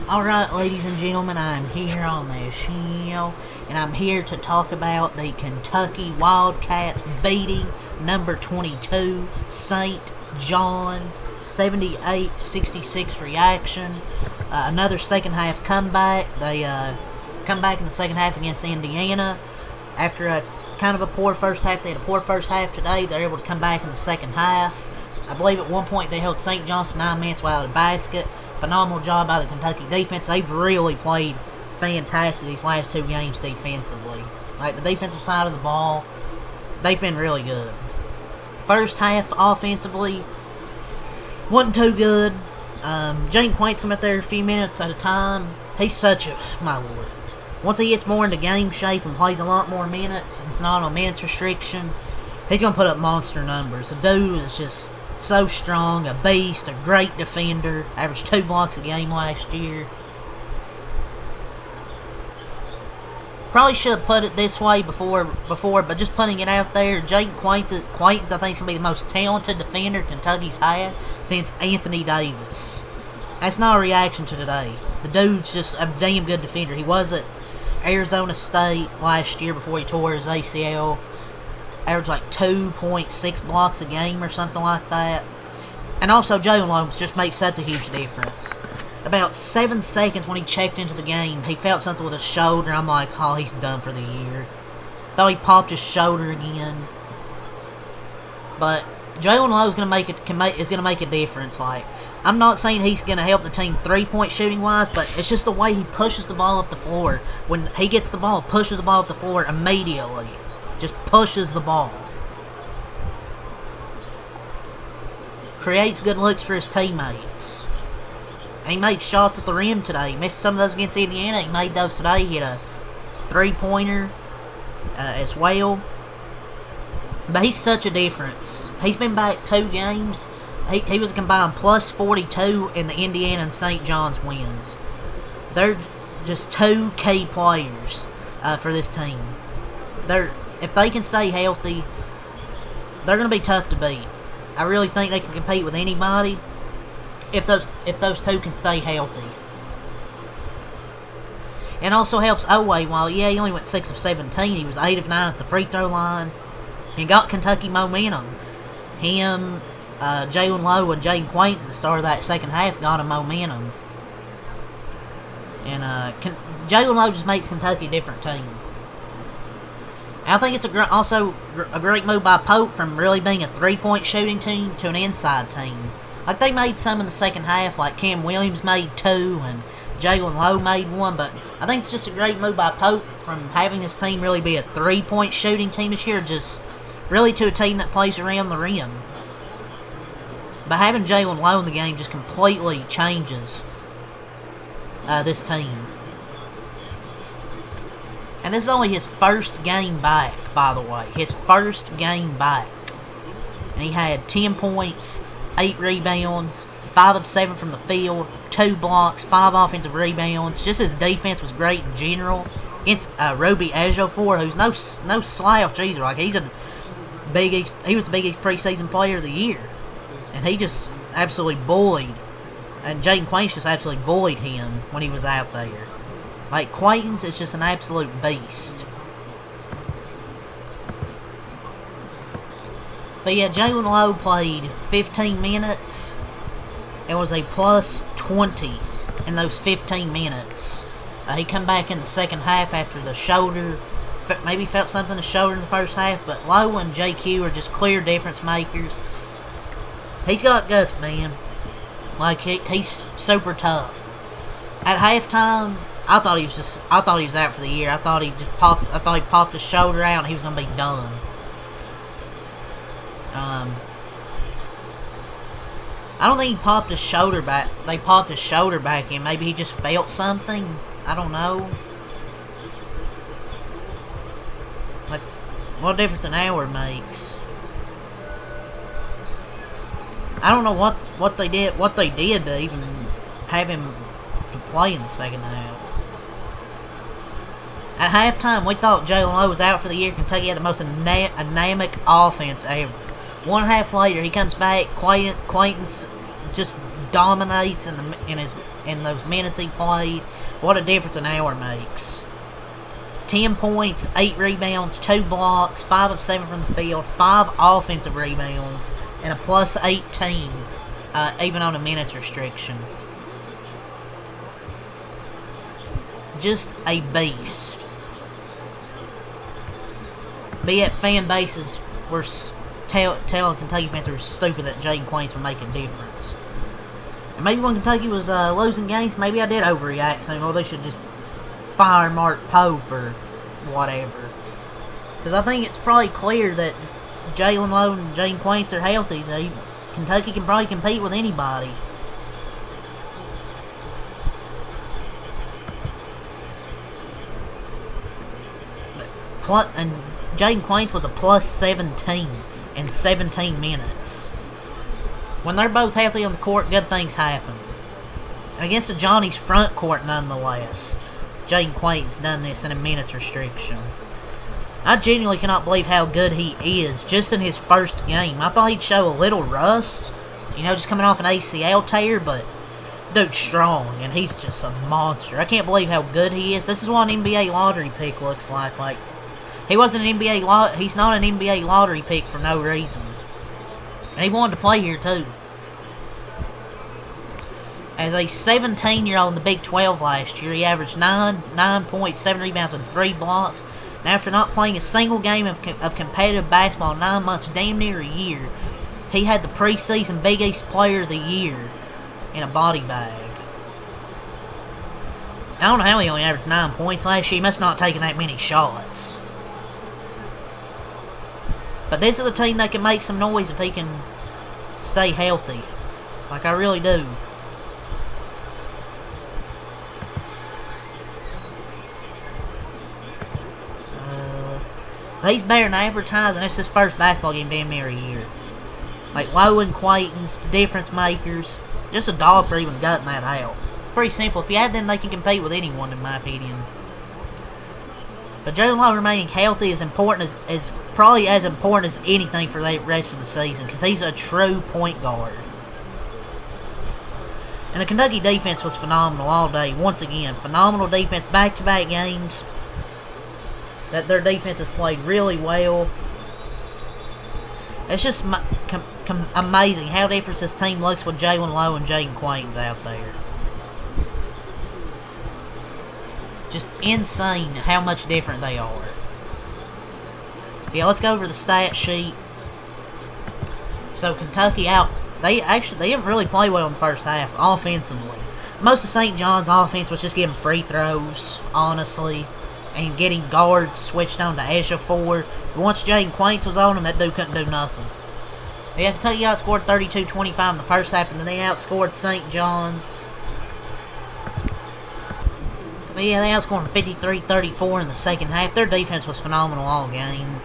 Alright, ladies and gentlemen, I'm here on the show, and I'm here to talk about the Kentucky Wildcats beating number 22, St. John's, 78-66 reaction. Another second half comeback. They come back in the second half against Indiana. After a kind of a poor first half, they had a poor first half today. They're able to come back in the second half. I believe at one point they held St. John's to 9 minutes without a basket. Phenomenal job by the Kentucky defense. They've really played fantastic these last two games defensively. Like, the defensive side of the ball, they've been really good. First half offensively wasn't too good. Jane Quaint's come out there a few minutes at a time. He's such a, my lord. Once he gets more into game shape and plays a lot more minutes, and it's not on minutes restriction, he's going to put up monster numbers. The dude is just so strong, a beast, a great defender. Averaged 2 blocks a game last year. Probably should have put it this way before, but just putting it out there, Jayden Quaintance I think is going to be the most talented defender Kentucky's had since Anthony Davis. That's not a reaction to today. The dude's just a damn good defender. He was at Arizona State last year before he tore his ACL. Averaged like 2.6 blocks a game or something like that. And also, Jalen Lowe just makes such a huge difference. About 7 seconds when he checked into the game, he felt something with his shoulder. I'm like, oh, he's done for the year. Thought he popped his shoulder again. But Jalen Lowe is gonna make a difference. Like, I'm not saying he's gonna help the team 3-point shooting wise, but it's just the way he pushes the ball up the floor. When he gets the ball, pushes the ball up the floor immediately. Just pushes the ball. Creates good looks for his teammates. And he made shots at the rim today. He missed some of those against Indiana. He made those today. He had a 3-pointer as well. But he's such a difference. He's been back 2 games. He was combined plus 42 in the Indiana and St. John's wins. They're just 2 key players for this team. If they can stay healthy, they're going to be tough to beat. I really think they can compete with anybody if those 2 can stay healthy. And also helps Oweh. While, yeah, he only went 6 of 17, he was 8 of 9 at the free throw line. He got Kentucky momentum. Him, Jalen Lowe, and Jayden Quaintance at the start of that second half got him momentum. And Jalen Lowe just makes Kentucky a different team. I think it's also a great move by Pope from really being a 3-point shooting team to an inside team. Like, they made some in the second half, like Cam Williams made 2 and Jalen Lowe made 1, but I think it's just a great move by Pope from having this team really be a 3-point shooting team this year, just really to a team that plays around the rim. But having Jalen Lowe in the game just completely changes this team. And this is only his first game back, by the way. His first game back. And he had 10 points, 8 rebounds, 5 of 7 from the field, 2 blocks, 5 offensive rebounds. Just his defense was great in general. Against Roby Ejiofor, who's no slouch either. Like, he was the Big East preseason player of the year. And he just absolutely bullied. And Jayden Quaintance just absolutely bullied him when he was out there. Like, Quaintance is just an absolute beast. But yeah, Jalen Lowe played 15 minutes and was a plus 20 in those 15 minutes. He come back in the second half after the shoulder. Maybe felt something in the shoulder in the first half, but Lowe and JQ are just clear difference makers. He's got guts, man. Like, he's super tough. At halftime, I thought he was out for the year. I thought he popped his shoulder out and he was gonna be done. I don't think he popped his shoulder back. They popped his shoulder back in. Maybe he just felt something. I don't know. Like, what difference an hour makes. I don't know what they did to even have him to play in the second half. At halftime, we thought Jalen Lowe was out for the year. Kentucky had the most anemic offense ever. 1 half later, he comes back. Quaintance just dominates in those minutes he played. What a difference an hour makes. 10 points, 8 rebounds, 2 blocks, 5 of 7 from the field, 5 offensive rebounds, and a plus 18, even on a minutes restriction. Just a beast. But yet fan bases were telling Kentucky fans they were stupid that Jaden Quains would make a difference. And maybe when Kentucky was losing games, maybe I did overreact, saying, oh, they should just fire Mark Pope or whatever. Because I think it's probably clear that Jalen Lowe and Jaden Quains are healthy. Kentucky can probably compete with anybody. And Jaden Quains was a plus 17 in 17 minutes. When they're both healthy on the court, good things happen. And against the Johnny's front court, nonetheless, Jaden Quains done this in a minutes restriction. I genuinely cannot believe how good he is just in his first game. I thought he'd show a little rust, just coming off an ACL tear, but dude's strong, and he's just a monster. I can't believe how good he is. This is what an NBA lottery pick looks like. Like, he's not an NBA lottery pick for no reason. And he wanted to play here, too. As a 17-year-old in the Big 12 last year, he averaged 9 points, 7 rebounds, and 3 blocks. And after not playing a single game of competitive basketball in 9 months, damn near a year, he had the preseason Big East Player of the Year in a body bag. I don't know how he only averaged 9 points last year. He must not have taken that many shots. But this is a team that can make some noise if he can stay healthy. Like, I really do. He's better than advertising. It's his first basketball game damn near a year. Like, Lowe and Quaintons, difference makers. Just a dog for even gutting that out. Pretty simple. If you have them, they can compete with anyone, in my opinion. But Jalen Lowe remaining healthy is important as probably as important as anything for the rest of the season, because he's a true point guard. And the Kentucky defense was phenomenal all day. Once again, phenomenal defense, back-to-back games. That their defense has played really well. It's just amazing how different this team looks with Jalen Lowe and Jaden Quains out there. Just insane how much different they are. Yeah, let's go over the stat sheet. So Kentucky they didn't really play well in the first half offensively. Most of St. John's offense was just getting free throws, honestly, and getting guards switched on to Ejiofor. But once Jaden Quains was on him, that dude couldn't do nothing. Yeah, Kentucky outscored 32-25 in the first half, and then they outscored St. John's. But yeah, they outscored 53-34 in the second half. Their defense was phenomenal all game.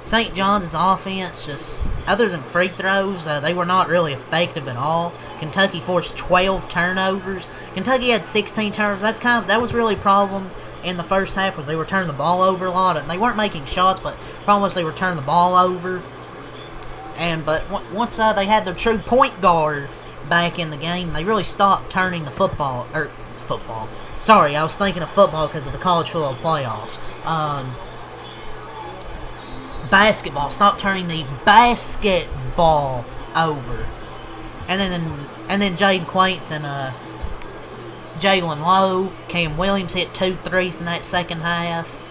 St. John's offense, just other than free throws, they were not really effective at all. Kentucky forced 12 turnovers. Kentucky had 16 turnovers. That was really a problem in the first half, was they were turning the ball over a lot, and they weren't making shots, but the problem was they were turning the ball over. But once they had their true point guard back in the game, they really stopped turning the football. Sorry, I was thinking of football because of the college football playoffs. Basketball. Stop turning the basketball over. And then Jaden Quaintons and Jalen Lowe. Cam Williams hit 2 threes in that second half.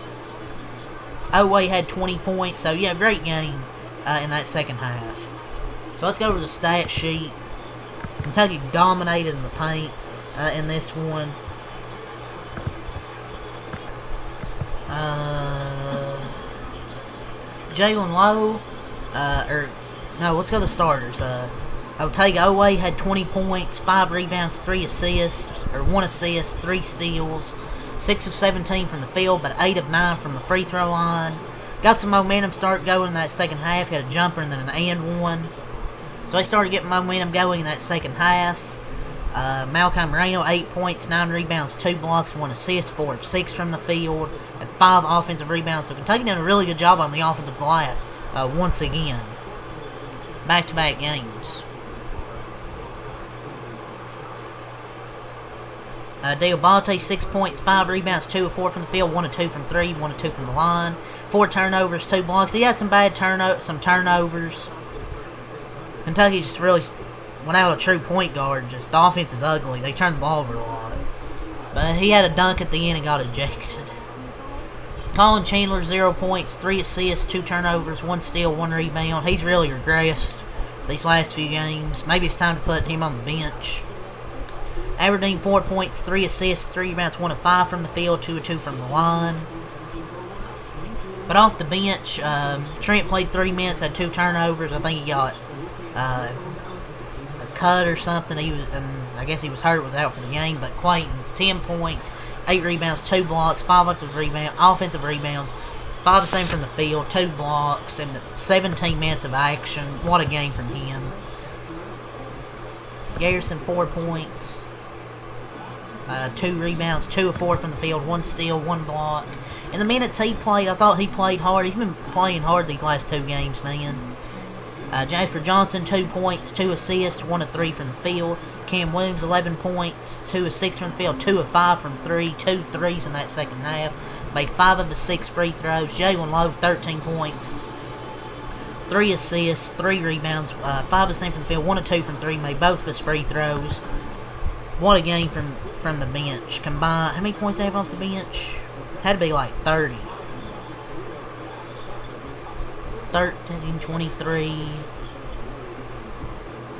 Oway had 20 points. So, yeah, great game in that second half. So, let's go over the stat sheet. Kentucky dominated in the paint in this one. Jalen Lowe, let's go to the starters. Otega Oway had 20 points, 5 rebounds, 1 assist, 3 steals, 6 of 17 from the field, but 8 of 9 from the free throw line. Got some momentum started going in that second half. He had a jumper and then an and one. So they started getting momentum going in that second half. Malcolm Moreno, 8 points, 9 rebounds, 2 blocks, 1 assist, 4 of 6 from the field, and 5 offensive rebounds. So Kentucky did a really good job on the offensive glass once again. Back-to-back games. Diabate, 6 points, 5 rebounds, 2 of 4 from the field, 1 of 2 from 3, 1 of 2 from the line, 4 turnovers, 2 blocks. He had some bad turnovers. Kentucky just really, without a true point guard, just the offense is ugly. They turn the ball over a lot. But he had a dunk at the end and got ejected. Colin Chandler, 0 points, 3 assists, 2 turnovers, 1 steal, 1 rebound. He's really regressed these last few games. Maybe it's time to put him on the bench. Aberdeen, 4 points, 3 assists, 3 rebounds, 1 of 5 from the field, 2 of 2 from the line. But off the bench, Trent played 3 minutes, had 2 turnovers. I think he got a cut or something. I guess he was hurt, was out for the game. But Quayton's 10 points, 8 rebounds, 2 blocks, 5 offensive rebounds, 5 the same from the field, 2 blocks, and 17 minutes of action. What a game from him. Garrison, 4 points, 2 rebounds, 2 of 4 from the field, 1 steal, 1 block. In the minutes he played, I thought he played hard. He's been playing hard these last 2 games, man. Jasper Johnson, 2 points, 2 assists, 1 of 3 from the field. Cam Williams, 11 points, 2 of 6 from the field, 2 of 5 from 3, 2 threes in that second half. Made 5 of his 6 free throws. Jalen Lowe, 13 points, 3 assists, 3 rebounds, 5 of the same from the field, 1 of 2 from 3. Made both of his free throws. What a game from the bench. Combined, how many points they have off the bench? Had to be like 30. 13, 23,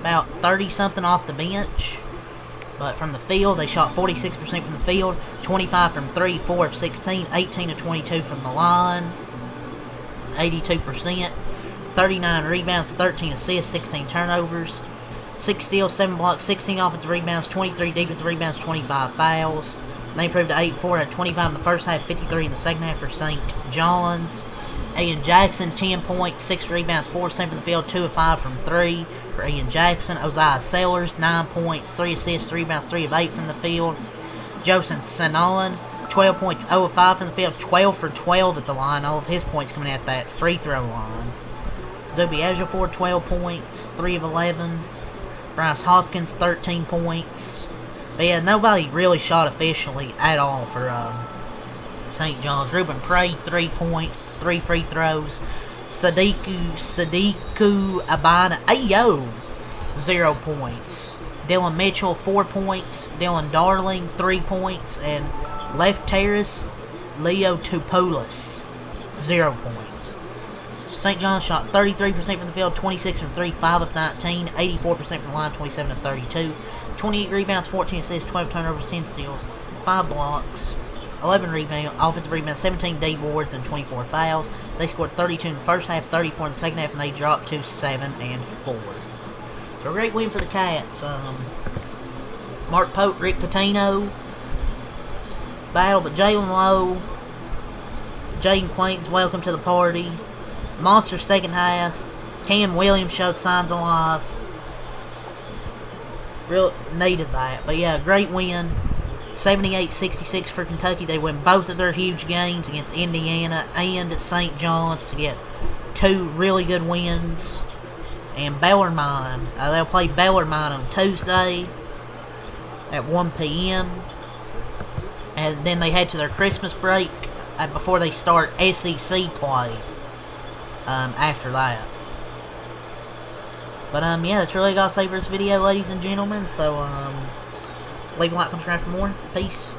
about 30-something off the bench. But from the field, they shot 46% from the field, 25 from 3, 4 of 16, 18 of 22 from the line, 82%, 39 rebounds, 13 assists, 16 turnovers, 6 steals, 7 blocks, 16 offensive rebounds, 23 defensive rebounds, 25 fouls. They improved to 8-4, had 25 in the first half, 53 in the second half for St. John's. Ian Jackson, 10 points, 6 rebounds, 4 7 from the field, 2 of 5 from 3 for Ian Jackson. Osiah Sellers, 9 points, 3 assists, 3 rebounds, 3 of 8 from the field. Joseph Sanon, 12 points, 0 of 5 from the field, 12 for 12 at the line. All of his points coming at that free throw line. Zuby Ejiofor, 12 points, 3 of 11. Bryce Hopkins, 13 points. But yeah, nobody really shot efficiently at all for St. John's. Ruben Prey, 3 points, 3 free throws. Sadiku Abana, ayo, 0 points. Dylan Mitchell, 4 points. Dylan Darling, 3 points. And left terrace, Leo Tupoulis, 0 points. St. John's shot 33% from the field, 26 from 3, 5 of 19, 84% from the line, 27 of 32. 28 rebounds, 14 assists, 12 turnovers, 10 steals, 5 blocks, 11 offensive rebounds, 17 D boards, and 24 fouls. They scored 32 in the first half, 34 in the second half, and they dropped to 7 and 4. So a great win for the Cats. Mark Pope, Rick Pitino battle, but Jalen Lowe, Jaden Quaint's welcome to the party. Monster second half. Cam Williams showed signs of life. Real needed that. But yeah, great win. 78-66 for Kentucky. They win both of their huge games against Indiana and St. John's to get 2 really good wins. And Bellarmine, they'll play Bellarmine on Tuesday at 1 p.m. And then they head to their Christmas break before they start SEC play after that. But yeah, that's really all I got to say for this video, ladies and gentlemen. So leave a like, comment, subscribe for more. Peace.